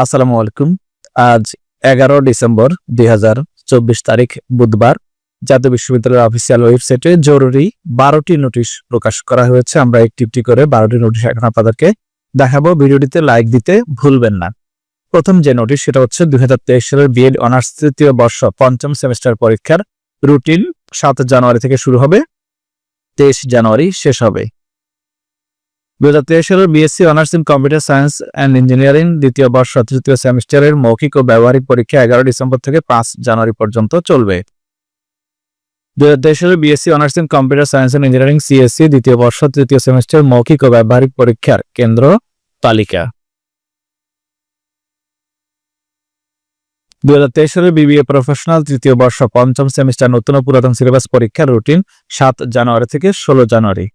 আসসালামু আলাইকুম। আজ 11 ডিসেম্বর 2024 তারিখ বুধবার। জাতীয় বিশ্ববিদ্যালয়ের অফিসিয়াল ওয়েবসাইটে জরুরি 12টি নোটিশ প্রকাশ করা হয়েছে। আমরা একটি করে 12টি নোটিশ এখন আপনাদেরকে দেখাবো। ভিডিওটিতে লাইক দিতে ভুলবেন না। প্রথম যে নোটিশ সেটা হচ্ছে 2023 সালের বিএড অনার্স তৃতীয় বর্ষ পঞ্চম সেমিস্টার পরীক্ষার রুটিন 7 জানুয়ারি থেকে শুরু হবে, 23 জানুয়ারি শেষ হবে। 2023 সালের BSc honours in computer science and engineering দ্বিতীয় বর্ষ তৃতীয় সেমিস্টারের মৌখিক ও ব্যবহারিক পরীক্ষা 11 ডিসেম্বর থেকে 5 জানুয়ারি পর্যন্ত চলবে। 2023 সালের BSc honours in computer science and engineering CSC দ্বিতীয় বর্ষ তৃতীয় সেমিস্টার মৌখিক ও ব্যবহারিক পরীক্ষার কেন্দ্র তালিকা। 2023 সালের বিবিএ প্রফেশনাল তৃতীয় বর্ষ পঞ্চম সেমিস্টার নতুন ও পুরাতন সিলেবাস পরীক্ষার রুটিন 7 জানুয়ারি থেকে 16 জানুয়ারি।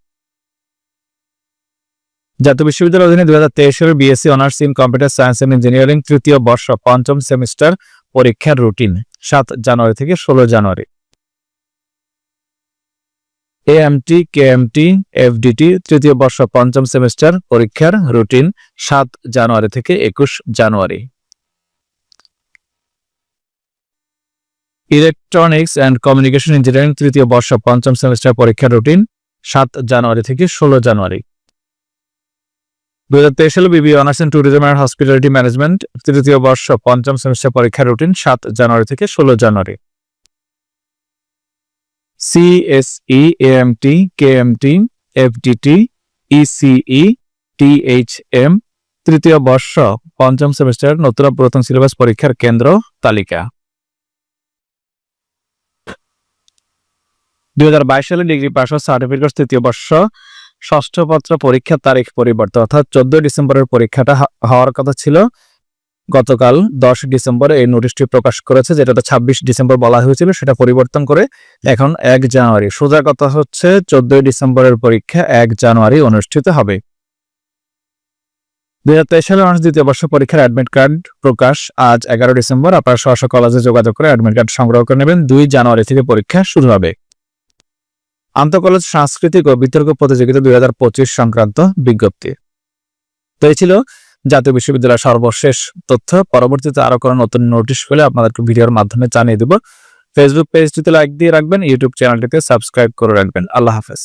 জাতীয় বিশ্ববিদ্যালয়ের অধীনে 2023 সালের BSc honours in computer science and engineering তৃতীয় বর্ষ পঞ্চম সেমিস্টার পরীক্ষার রুটিন 7 জানুয়ারি থেকে 16 জানুয়ারি। এএমটি, কেএমটি, এফডিটি তৃতীয় বর্ষ পঞ্চম সেমিস্টার পরীক্ষার রুটিন 7 জানুয়ারি থেকে 21 জানুয়ারি। ইলেকট্রনিক্স অ্যান্ড কমিউনিকেশন ইঞ্জিনিয়ারিং তৃতীয় বর্ষ পঞ্চম সেমিস্টার পরীক্ষার রুটিন 7 জানুয়ারি থেকে 16 জানুয়ারি। 2023 সালে BBA honours in tourism and hospitality management তৃতীয় বর্ষ পঞ্চম সেমিস্টার পরীক্ষার রুটিন 7 জানুয়ারি থেকে 16 জানুয়ারি। CSE, AMT, KMT, FDT, ECE, THM তৃতীয় বর্ষ পঞ্চম সেমিস্টার নতুন পুরাতন সিলেবাস পরীক্ষার কেন্দ্র তালিকা। 2022 সালে ডিগ্রি পাস ও সার্টিফিকেট তৃতীয় বর্ষ ষষ্ঠ পত্র পরীক্ষার তারিখ পরিবর্তন, অর্থাৎ 14 ডিসেম্বরের পরীক্ষাটা হওয়ার কথা ছিল। গতকাল 10 ডিসেম্বর এই নোটিশটি প্রকাশ করেছে, যেটা 26 ডিসেম্বর বলা হয়েছিল, সেটা পরিবর্তন করে এখন 1 জানুয়ারি। সোজা কথা হচ্ছে 14 ডিসেম্বরের পরীক্ষা 1 জানুয়ারি অনুষ্ঠিত হবে। 2023 সালে অনার্স দ্বিতীয় বর্ষ পরীক্ষার অ্যাডমিট কার্ড প্রকাশ আজ 11 ডিসেম্বর। আপনারা স্ব কলেজে যোগাযোগ করে অ্যাডমিট কার্ড সংগ্রহ করে নেবেন। 2 জানুয়ারি থেকে পরীক্ষা শুরু হবে। আন্তঃকলেজ সাংস্কৃতিক ও বিতর্ক প্রতিযোগিতা 2025 সংক্রান্ত বিজ্ঞপ্তি। তো এই ছিল জাতীয় বিশ্ববিদ্যালয়ের সর্বশেষ তথ্য। পরবর্তীতে আরো কোনো নতুন নোটিশ হলে আপনাদেরকে ভিডিওর মাধ্যমে জানিয়ে দেব। ফেসবুক পেজটিতে লাইক দিয়ে রাখবেন, ইউটিউব চ্যানেলটিতে সাবস্ক্রাইব করে রাখবেন। আল্লাহ হাফেজ।